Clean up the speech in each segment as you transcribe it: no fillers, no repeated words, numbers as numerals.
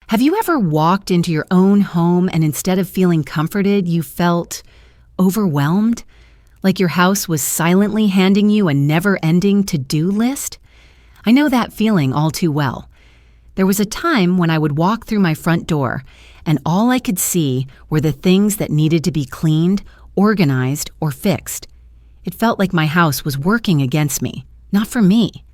Have you ever walked into your own home and instead of feeling comforted, you felt overwhelmed? Like your house was silently handing you a never-ending to-do list? I know that feeling all too well. There was a time when I would walk through my front door, and all I could see were the things that needed to be cleaned, organized, or fixed. It felt like my house was working against me, not for me.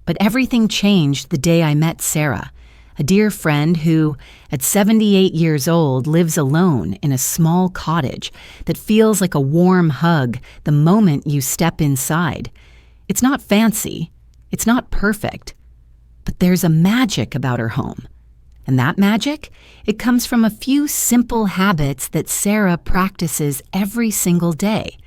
But everything changed the day I met Sarah, a dear friend who, at 78 years old, lives alone in a small cottage that feels like a warm hug the moment you step inside. It's not fancy, it's not perfect, but there's a magic about her home. And that magic, it comes from a few simple habits that Sarah practices every single day.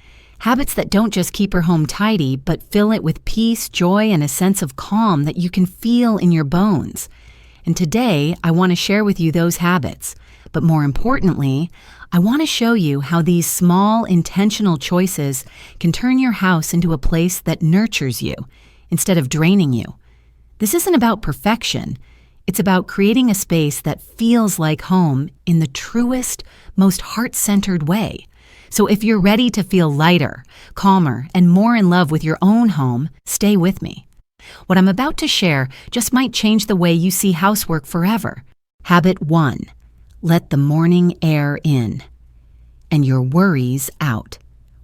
Habits that don't just keep her home tidy, but fill it with peace, joy, and a sense of calm that you can feel in your bones. And today, I want to share with you those habits. But more importantly, I want to show you how these small, intentional choices can turn your house into a place that nurtures you instead of draining you. This isn't about perfection. It's about creating a space that feels like home in the truest, most heart-centered way. So if you're ready to feel lighter, calmer, and more in love with your own home, stay with me. What I'm about to share just might change the way you see housework forever. Habit 1. Let the morning air in and your worries out.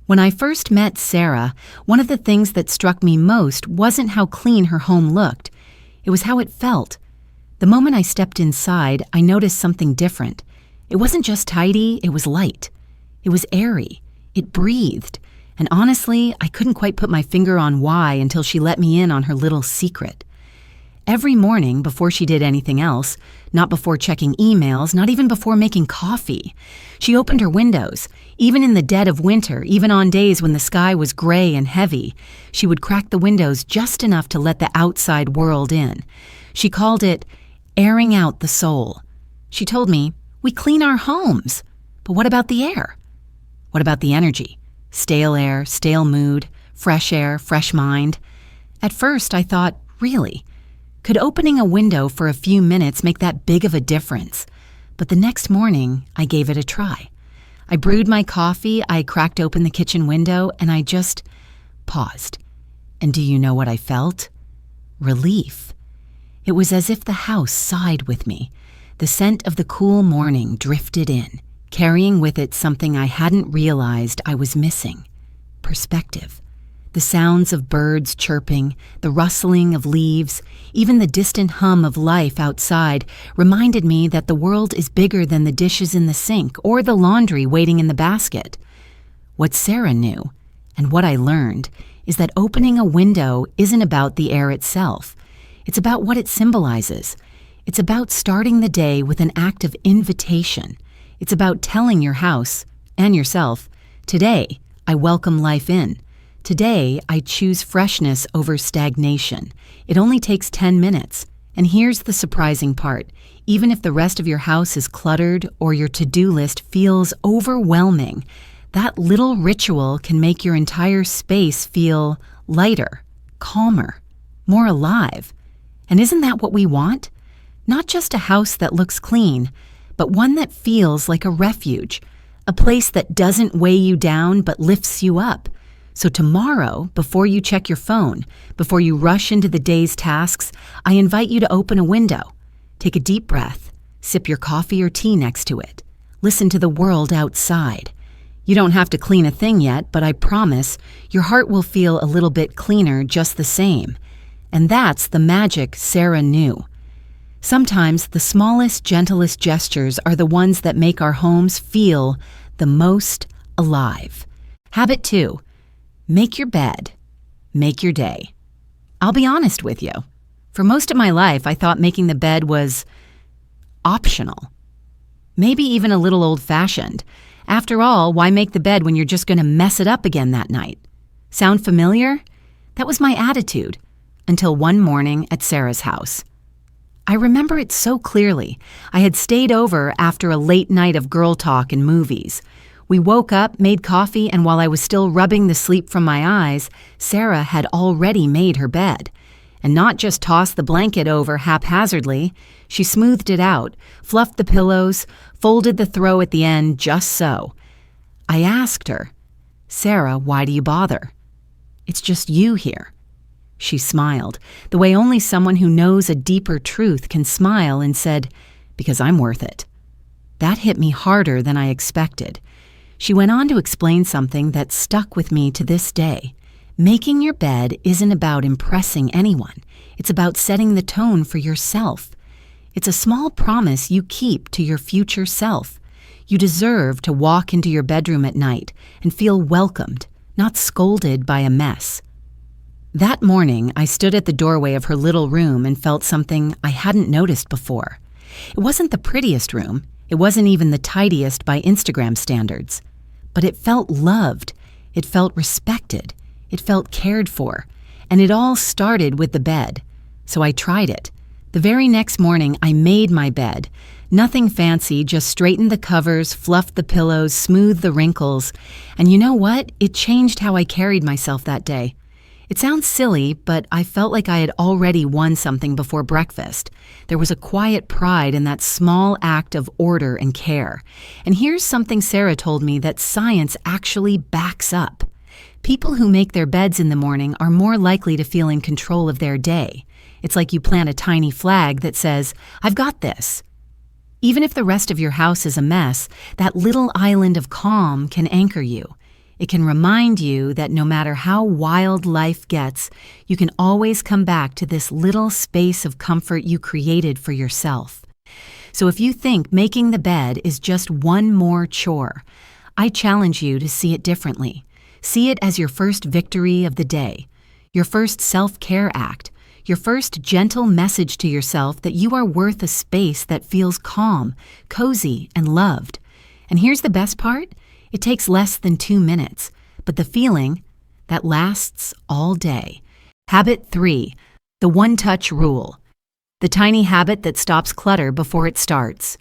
When I first met Sarah, one of the things that struck me most wasn't how clean her home looked. It was how it felt. The moment I stepped inside, I noticed something different. It wasn't just tidy, it was light. It was airy. It breathed. And honestly, I couldn't quite put my finger on why until she let me in on her little secret. Every morning, before she did anything else, not before checking emails, not even before making coffee, she opened her windows. Even in the dead of winter, even on days when the sky was gray and heavy, she would crack the windows just enough to let the outside world in. She called it airing out the soul. She told me, "We clean our homes, but what about the air? What about the energy? Stale air, stale mood, fresh air, fresh mind." At first, I thought, really? Could opening a window for a few minutes make that big of a difference? But the next morning, I gave it a try. I brewed my coffee, I cracked open the kitchen window, and I just paused. And do you know what I felt? Relief. It was as if the house sighed with me. The scent of the cool morning drifted in, carrying with it something I hadn't realized I was missing: perspective. The sounds of birds chirping, the rustling of leaves, even the distant hum of life outside reminded me that the world is bigger than the dishes in the sink or the laundry waiting in the basket. What Sarah knew, and what I learned, is that opening a window isn't about the air itself. It's about what it symbolizes. It's about starting the day with an act of invitation. It's about telling your house, and yourself, "Today, I welcome life in. Today, I choose freshness over stagnation." It only takes 10 minutes. And here's the surprising part. Even if the rest of your house is cluttered or your to-do list feels overwhelming, that little ritual can make your entire space feel lighter, calmer, more alive. And isn't that what we want? Not just a house that looks clean, but one that feels like a refuge, a place that doesn't weigh you down but lifts you up. So tomorrow, before you check your phone, before you rush into the day's tasks, I invite you to open a window. Take a deep breath, sip your coffee or tea next to it. Listen to the world outside. You don't have to clean a thing yet, but I promise your heart will feel a little bit cleaner just the same. And that's the magic Sarah knew. Sometimes the smallest, gentlest gestures are the ones that make our homes feel the most alive. Habit 2. Make your bed. Make your day. I'll be honest with you. For most of my life, I thought making the bed was optional. Maybe even a little old-fashioned. After all, why make the bed when you're just going to mess it up again that night? Sound familiar? That was my attitude, until one morning at Sarah's house. I remember it so clearly. I had stayed over after a late night of girl talk and movies. We woke up, made coffee, and while I was still rubbing the sleep from my eyes, Sarah had already made her bed. And not just toss the blanket over haphazardly. She smoothed it out, fluffed the pillows, folded the throw at the end just so. I asked her, "Sarah, why do you bother? It's just you here." She smiled, the way only someone who knows a deeper truth can smile, and said, "Because I'm worth it." That hit me harder than I expected. She went on to explain something that stuck with me to this day. Making your bed isn't about impressing anyone. It's about setting the tone for yourself. It's a small promise you keep to your future self. You deserve to walk into your bedroom at night and feel welcomed, not scolded by a mess. That morning, I stood at the doorway of her little room and felt something I hadn't noticed before. It wasn't the prettiest room. It wasn't even the tidiest by Instagram standards. But it felt loved. It felt respected. It felt cared for. And it all started with the bed. So I tried it. The very next morning, I made my bed. Nothing fancy, just straightened the covers, fluffed the pillows, smoothed the wrinkles. And you know what? It changed how I carried myself that day. It sounds silly, but I felt like I had already won something before breakfast. There was a quiet pride in that small act of order and care. And here's something Sarah told me that science actually backs up. People who make their beds in the morning are more likely to feel in control of their day. It's like you plant a tiny flag that says, "I've got this." Even if the rest of your house is a mess, that little island of calm can anchor you. It can remind you that no matter how wild life gets, you can always come back to this little space of comfort you created for yourself. So if you think making the bed is just one more chore, I challenge you to see it differently. See it as your first victory of the day, your first self-care act, your first gentle message to yourself that you are worth a space that feels calm, cozy, and loved. And here's the best part. It takes less than 2 minutes, but the feeling, that lasts all day. Habit 3, the one-touch rule. The tiny habit that stops clutter before it starts.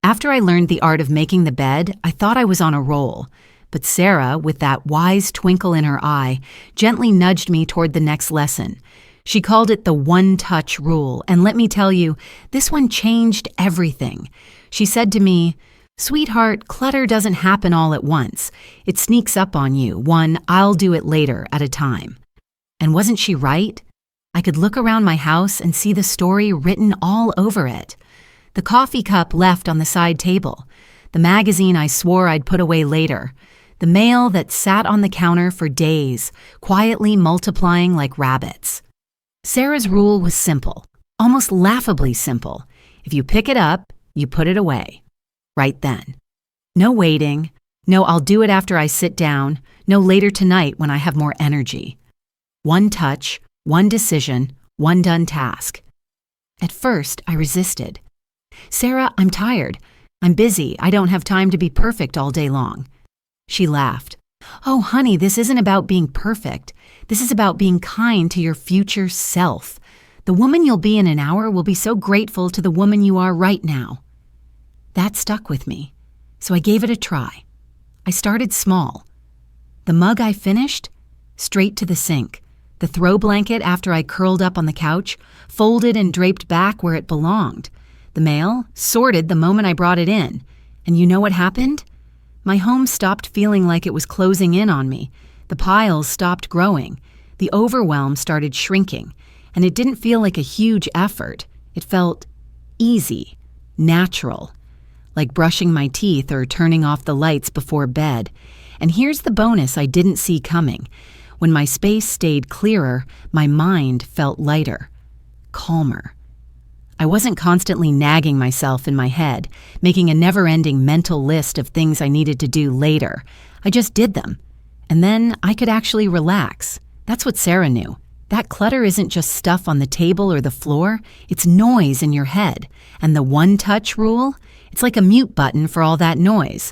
After I learned the art of making the bed, I thought I was on a roll. But Sarah, with that wise twinkle in her eye, gently nudged me toward the next lesson. She called it the one-touch rule, and let me tell you, this one changed everything. She said to me, "Sweetheart, clutter doesn't happen all at once. It sneaks up on you, one I'll do it later at a time." And wasn't she right? I could look around my house and see the story written all over it. The coffee cup left on the side table, the magazine I swore I'd put away later, the mail that sat on the counter for days, quietly multiplying like rabbits. Sarah's rule was simple, almost laughably simple. If you pick it up, you put it away. Right then. No waiting. No, I'll do it after I sit down. No, later tonight when I have more energy. One touch, one decision, one done task. At first, I resisted. "Sarah, I'm tired. I'm busy. I don't have time to be perfect all day long." She laughed. "Oh, honey, this isn't about being perfect. This is about being kind to your future self. The woman you'll be in an hour will be so grateful to the woman you are right now." That stuck with me, so I gave it a try. I started small. The mug I finished, straight to the sink. The throw blanket after I curled up on the couch, folded and draped back where it belonged. The mail, sorted the moment I brought it in. And you know what happened? My home stopped feeling like it was closing in on me. The piles stopped growing. The overwhelm started shrinking. And it didn't feel like a huge effort. It felt easy, natural. Like brushing my teeth or turning off the lights before bed. And here's the bonus I didn't see coming. When my space stayed clearer, my mind felt lighter, calmer. I wasn't constantly nagging myself in my head, making a never-ending mental list of things I needed to do later. I just did them. And then I could actually relax. That's what Sarah knew. That clutter isn't just stuff on the table or the floor, it's noise in your head. And the one-touch rule? It's like a mute button for all that noise.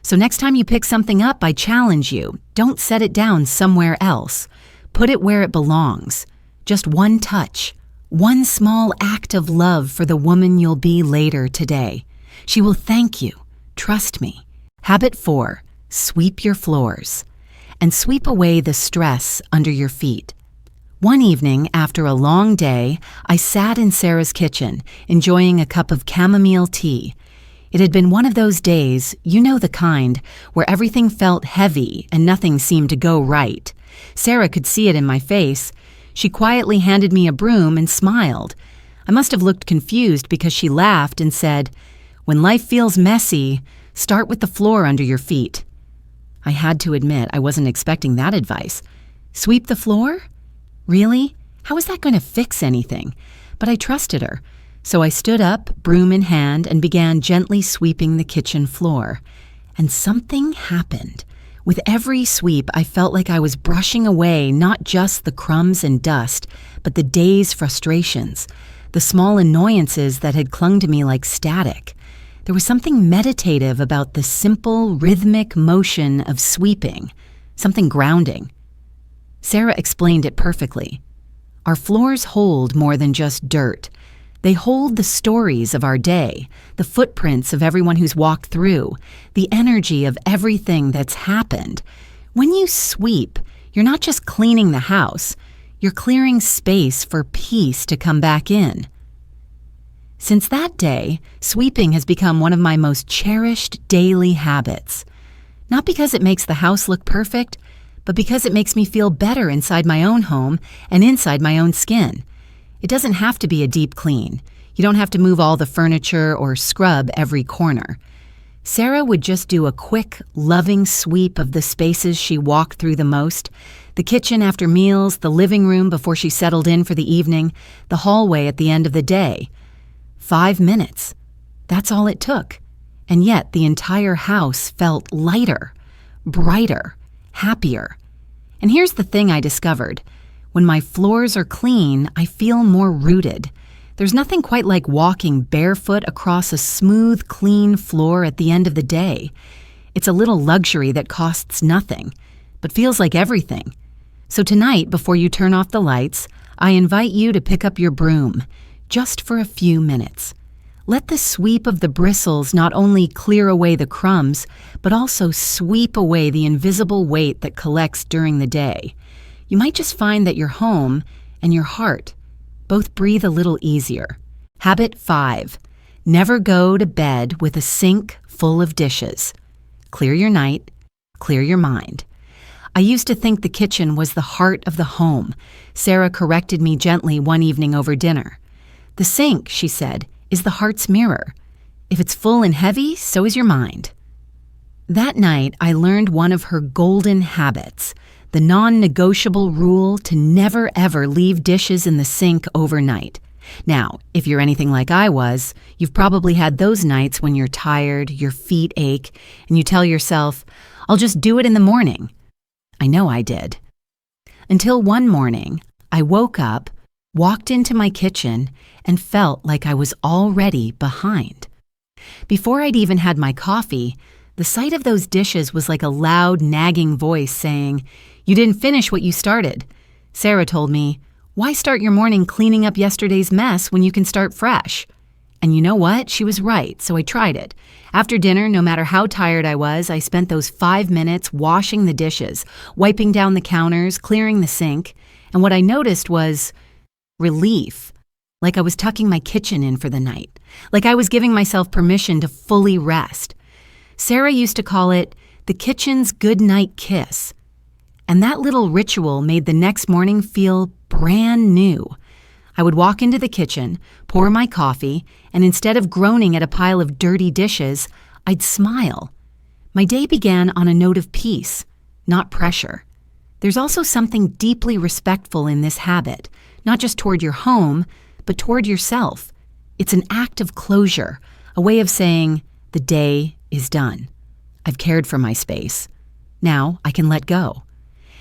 So next time you pick something up, I challenge you, don't set it down somewhere else. Put it where it belongs. Just one touch. One small act of love for the woman you'll be later today. She will thank you. Trust me. Habit 4, sweep your floors. And sweep away the stress under your feet. One evening, after a long day, I sat in Sarah's kitchen, enjoying a cup of chamomile tea. It had been one of those days, you know the kind, where everything felt heavy and nothing seemed to go right. Sarah could see it in my face. She quietly handed me a broom and smiled. I must have looked confused because she laughed and said, "When life feels messy, start with the floor under your feet." I had to admit I wasn't expecting that advice. Sweep the floor? Really? How was that going to fix anything? But I trusted her. So I stood up, broom in hand, and began gently sweeping the kitchen floor. And something happened. With every sweep, I felt like I was brushing away not just the crumbs and dust, but the day's frustrations, the small annoyances that had clung to me like static. There was something meditative about the simple, rhythmic motion of sweeping, something grounding. Sarah explained it perfectly. Our floors hold more than just dirt. They hold the stories of our day, the footprints of everyone who's walked through, the energy of everything that's happened. When you sweep, you're not just cleaning the house, you're clearing space for peace to come back in. Since that day, sweeping has become one of my most cherished daily habits. Not because it makes the house look perfect, but because it makes me feel better inside my own home and inside my own skin. It doesn't have to be a deep clean. You don't have to move all the furniture or scrub every corner. Sarah would just do a quick, loving sweep of the spaces she walked through the most, the kitchen after meals, the living room before she settled in for the evening, the hallway at the end of the day. 5 minutes. That's all it took. And yet the entire house felt lighter, brighter, happier. And here's the thing I discovered. When my floors are clean, I feel more rooted. There's nothing quite like walking barefoot across a smooth, clean floor at the end of the day. It's a little luxury that costs nothing, but feels like everything. So tonight, before you turn off the lights, I invite you to pick up your broom, just for a few minutes. Let the sweep of the bristles not only clear away the crumbs, but also sweep away the invisible weight that collects during the day. You might just find that your home and your heart both breathe a little easier. Habit 5. Never go to bed with a sink full of dishes. Clear your night, clear your mind. I used to think the kitchen was the heart of the home. Sarah corrected me gently one evening over dinner. The sink, she said, is the heart's mirror. If it's full and heavy, so is your mind. That night, I learned one of her golden habits, the non-negotiable rule to never ever leave dishes in the sink overnight. Now, if you're anything like I was, you've probably had those nights when you're tired, your feet ache, and you tell yourself, "I'll just do it in the morning." I know I did. Until one morning, I woke up, walked into my kitchen, and felt like I was already behind. Before I'd even had my coffee, the sight of those dishes was like a loud, nagging voice saying, "You didn't finish what you started." Sarah told me, "Why start your morning cleaning up yesterday's mess when you can start fresh?" And you know what? She was right, so I tried it. After dinner, no matter how tired I was, I spent those 5 minutes washing the dishes, wiping down the counters, clearing the sink, and what I noticed was relief. Like I was tucking my kitchen in for the night. Like I was giving myself permission to fully rest. Sarah used to call it the kitchen's goodnight kiss. And that little ritual made the next morning feel brand new. I would walk into the kitchen, pour my coffee, and instead of groaning at a pile of dirty dishes, I'd smile. My day began on a note of peace, not pressure. There's also something deeply respectful in this habit, not just toward your home, but toward yourself. It's an act of closure, a way of saying, the day is done. I've cared for my space. Now I can let go.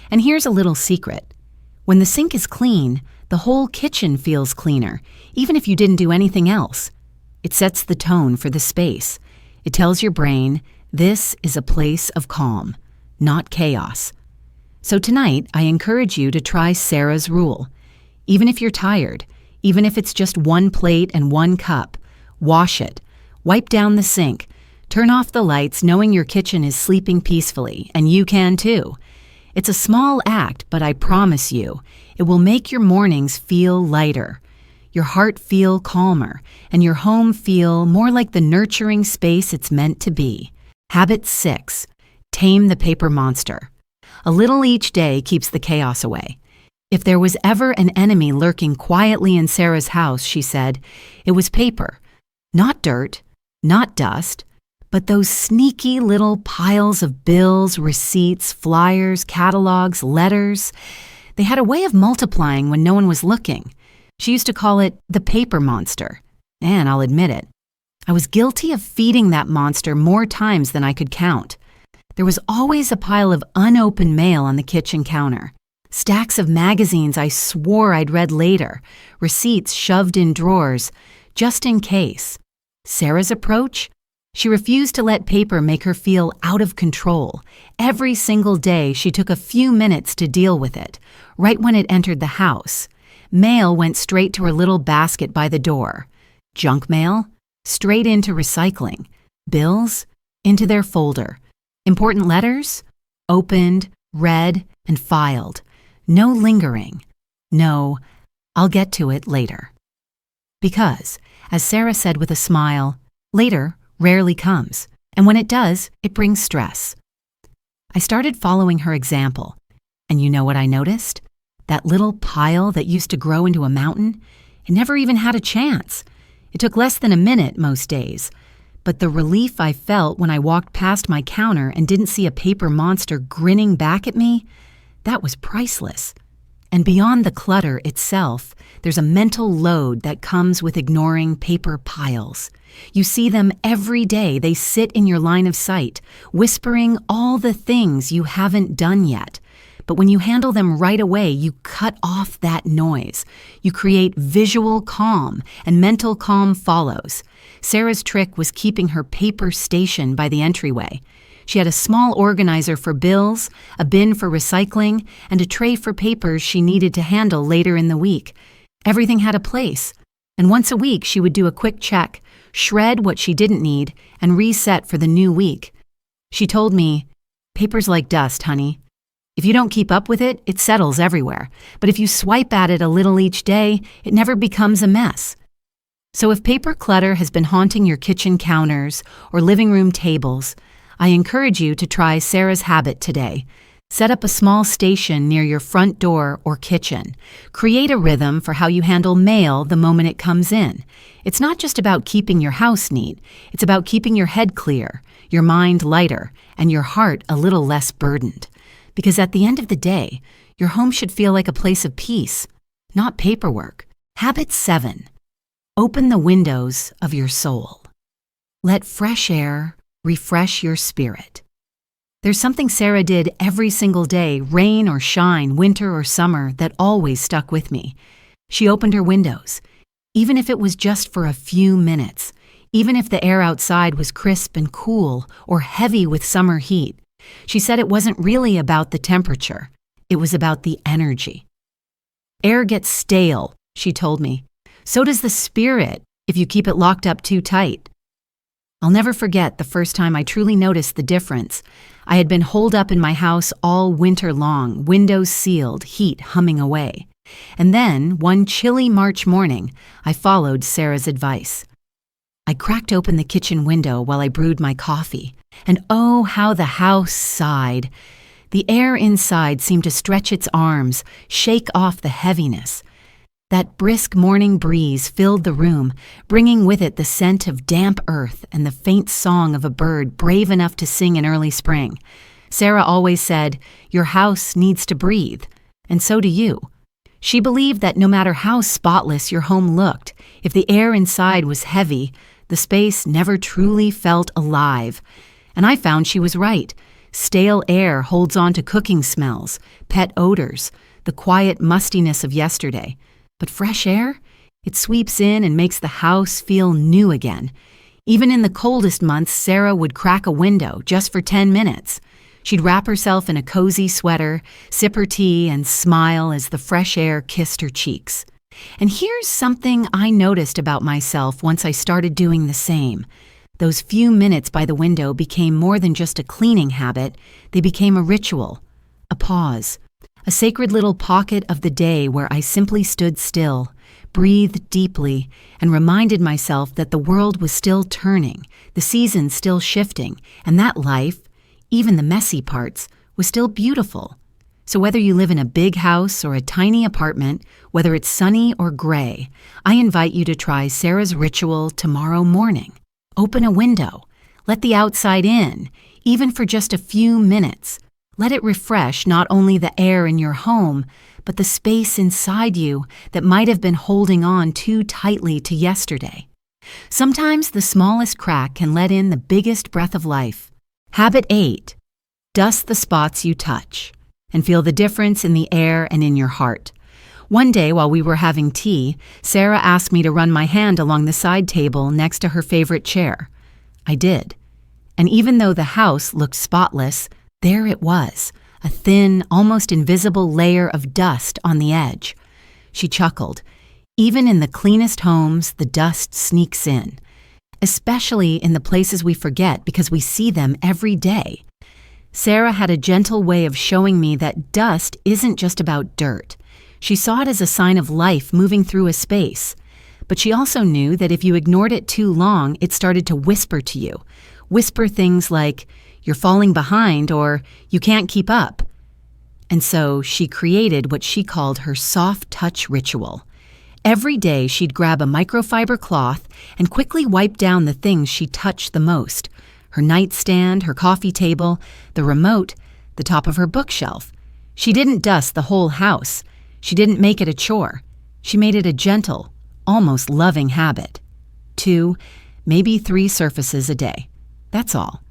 And here's a little secret. When the sink is clean, the whole kitchen feels cleaner, even if you didn't do anything else. It sets the tone for the space. It tells your brain, this is a place of calm, not chaos. So tonight, I encourage you to try Sarah's rule. Even if you're tired, even if it's just one plate and one cup, wash it, wipe down the sink, turn off the lights knowing your kitchen is sleeping peacefully, and you can too. It's a small act, but I promise you, it will make your mornings feel lighter, your heart feel calmer, and your home feel more like the nurturing space it's meant to be. Habit 6. Tame the paper monster. A little each day keeps the chaos away. If there was ever an enemy lurking quietly in Sarah's house, she said, it was paper. Not dirt, not dust, but those sneaky little piles of bills, receipts, flyers, catalogs, letters. They had a way of multiplying when no one was looking. She used to call it the paper monster. And I'll admit it, I was guilty of feeding that monster more times than I could count. There was always a pile of unopened mail on the kitchen counter. Stacks of magazines I swore I'd read later, receipts shoved in drawers, just in case. Sarah's approach? She refused to let paper make her feel out of control. Every single day, she took a few minutes to deal with it, right when it entered the house. Mail went straight to her little basket by the door. Junk mail? Straight into recycling. Bills? Into their folder. Important letters? Opened, read, and filed. No lingering. No, I'll get to it later. Because, as Sarah said with a smile, later rarely comes, and when it does, it brings stress. I started following her example, and you know what I noticed? That little pile that used to grow into a mountain, it never even had a chance. It took less than a minute most days, but the relief I felt when I walked past my counter and didn't see a paper monster grinning back at me, that was priceless. And beyond the clutter itself, there's a mental load that comes with ignoring paper piles. You see them every day. They sit in your line of sight, whispering all the things you haven't done yet. But when you handle them right away, you cut off that noise. You create visual calm, and mental calm follows. Sarah's trick was keeping her paper station by the entryway. She had a small organizer for bills, a bin for recycling, and a tray for papers she needed to handle later in the week. Everything had a place, and once a week she would do a quick check, shred what she didn't need, and reset for the new week. She told me, "Paper's like dust, honey. If you don't keep up with it, it settles everywhere. But if you swipe at it a little each day, it never becomes a mess." So if paper clutter has been haunting your kitchen counters or living room tables, I encourage you to try Sarah's habit today. Set up a small station near your front door or kitchen. Create a rhythm for how you handle mail the moment it comes in. It's not just about keeping your house neat. It's about keeping your head clear, your mind lighter, and your heart a little less burdened. Because at the end of the day, your home should feel like a place of peace, not paperwork. Habit 7. Open the windows of your soul. Let fresh air refresh your spirit. There's something Sarah did every single day, rain or shine, winter or summer, that always stuck with me. She opened her windows, even if it was just for a few minutes, even if the air outside was crisp and cool or heavy with summer heat. She said it wasn't really about the temperature. It was about the energy. Air gets stale, she told me. So does the spirit if you keep it locked up too tight. I'll never forget the first time I truly noticed the difference. I had been holed up in my house all winter long, windows sealed, heat humming away. And then, one chilly March morning, I followed Sarah's advice. I cracked open the kitchen window while I brewed my coffee, and oh, how the house sighed. The air inside seemed to stretch its arms, shake off the heaviness. That brisk morning breeze filled the room, bringing with it the scent of damp earth and the faint song of a bird brave enough to sing in early spring. Sarah always said, "Your house needs to breathe," and so do you. She believed that no matter how spotless your home looked, if the air inside was heavy, the space never truly felt alive. And I found she was right. Stale air holds on to cooking smells, pet odors, the quiet mustiness of yesterday. But fresh air? It sweeps in and makes the house feel new again. Even in the coldest months, Sarah would crack a window just for 10 minutes. She'd wrap herself in a cozy sweater, sip her tea, and smile as the fresh air kissed her cheeks. And here's something I noticed about myself once I started doing the same. Those few minutes by the window became more than just a cleaning habit. They became a ritual, A pause, a sacred little pocket of the day where I simply stood still, breathed deeply, and reminded myself that the world was still turning, the seasons still shifting, and that life, even the messy parts, was still beautiful. So whether you live in a big house or a tiny apartment, whether it's sunny or gray, I invite you to try Sarah's ritual tomorrow morning. Open a window. Let the outside in, even for just a few minutes. Let it refresh not only the air in your home, but the space inside you that might have been holding on too tightly to yesterday. Sometimes the smallest crack can let in the biggest breath of life. Habit 8. Dust the spots you touch and feel the difference in the air and in your heart. One day while we were having tea, Sarah asked me to run my hand along the side table next to her favorite chair. I did. And even though the house looked spotless, there it was, a thin, almost invisible layer of dust on the edge. She chuckled. Even in the cleanest homes, the dust sneaks in, especially in the places we forget because we see them every day. Sarah had a gentle way of showing me that dust isn't just about dirt. She saw it as a sign of life moving through a space. But she also knew that if you ignored it too long, it started to whisper to you. Whisper things like, "You're falling behind," or "You can't keep up." And so she created what she called her soft touch ritual. Every day she'd grab a microfiber cloth and quickly wipe down the things she touched the most. Her nightstand, her coffee table, the remote, the top of her bookshelf. She didn't dust the whole house. She didn't make it a chore. She made it a gentle, almost loving habit. 2, maybe 3 surfaces a day. That's all.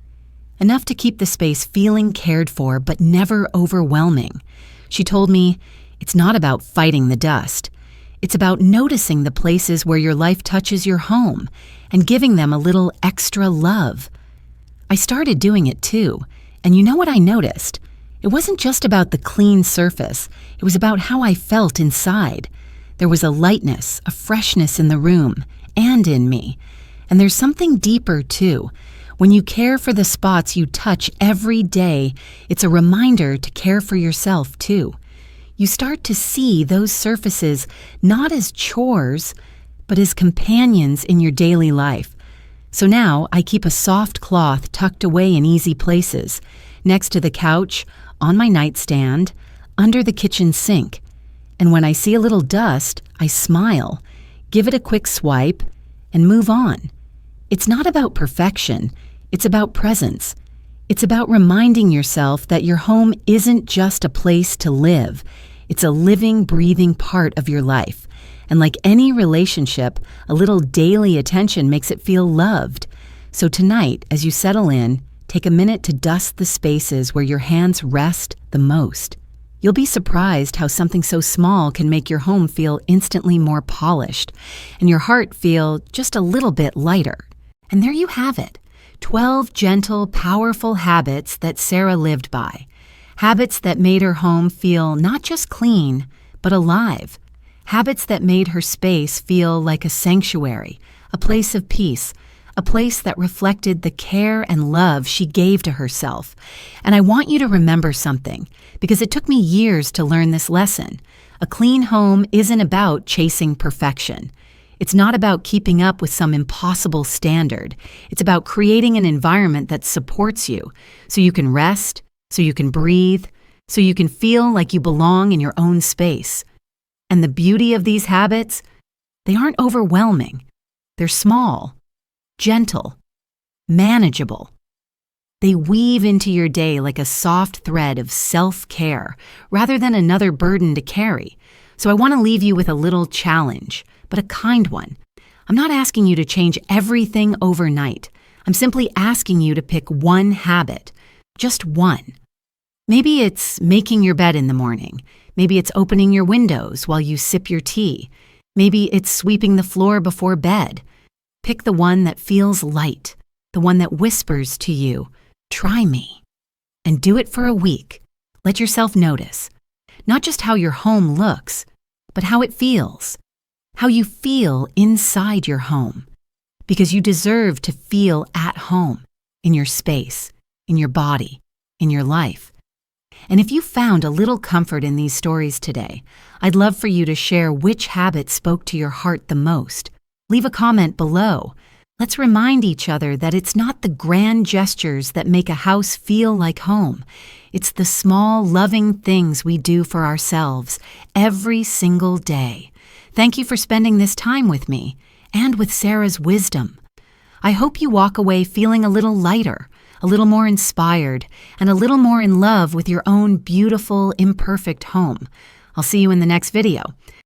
Enough to keep the space feeling cared for, but never overwhelming. She told me, it's not about fighting the dust. It's about noticing the places where your life touches your home and giving them a little extra love. I started doing it too, and you know what I noticed? It wasn't just about the clean surface. It was about how I felt inside. There was a lightness, a freshness in the room, and in me. And there's something deeper too. When you care for the spots you touch every day, it's a reminder to care for yourself too. You start to see those surfaces not as chores, but as companions in your daily life. So now I keep a soft cloth tucked away in easy places, next to the couch, on my nightstand, under the kitchen sink. And when I see a little dust, I smile, give it a quick swipe, and move on. It's not about perfection. It's about presence. It's about reminding yourself that your home isn't just a place to live. It's a living, breathing part of your life. And like any relationship, a little daily attention makes it feel loved. So tonight, as you settle in, take a minute to dust the spaces where your hands rest the most. You'll be surprised how something so small can make your home feel instantly more polished and your heart feel just a little bit lighter. And there you have it. 12 gentle, powerful habits that Sarah lived by. Habits that made her home feel not just clean, but alive. Habits that made her space feel like a sanctuary, a place of peace, a place that reflected the care and love she gave to herself. And I want you to remember something, because it took me years to learn this lesson. A clean home isn't about chasing perfection. It's not about keeping up with some impossible standard. It's about creating an environment that supports you, so you can rest, so you can breathe, so you can feel like you belong in your own space. And the beauty of these habits, they aren't overwhelming. They're small, gentle, manageable. They weave into your day like a soft thread of self-care, rather than another burden to carry. So I want to leave you with a little challenge, but a kind one. I'm not asking you to change everything overnight. I'm simply asking you to pick one habit, just one. Maybe it's making your bed in the morning. Maybe it's opening your windows while you sip your tea. Maybe it's sweeping the floor before bed. Pick the one that feels light, the one that whispers to you, "Try me." And do it for a week. Let yourself notice. Not just how your home looks, but how it feels. How you feel inside your home. Because you deserve to feel at home, in your space, in your body, in your life. And if you found a little comfort in these stories today, I'd love for you to share which habit spoke to your heart the most. Leave a comment below. Let's remind each other that it's not the grand gestures that make a house feel like home. It's the small, loving things we do for ourselves every single day. Thank you for spending this time with me and with Sarah's wisdom. I hope you walk away feeling a little lighter, a little more inspired, and a little more in love with your own beautiful, imperfect home. I'll see you in the next video.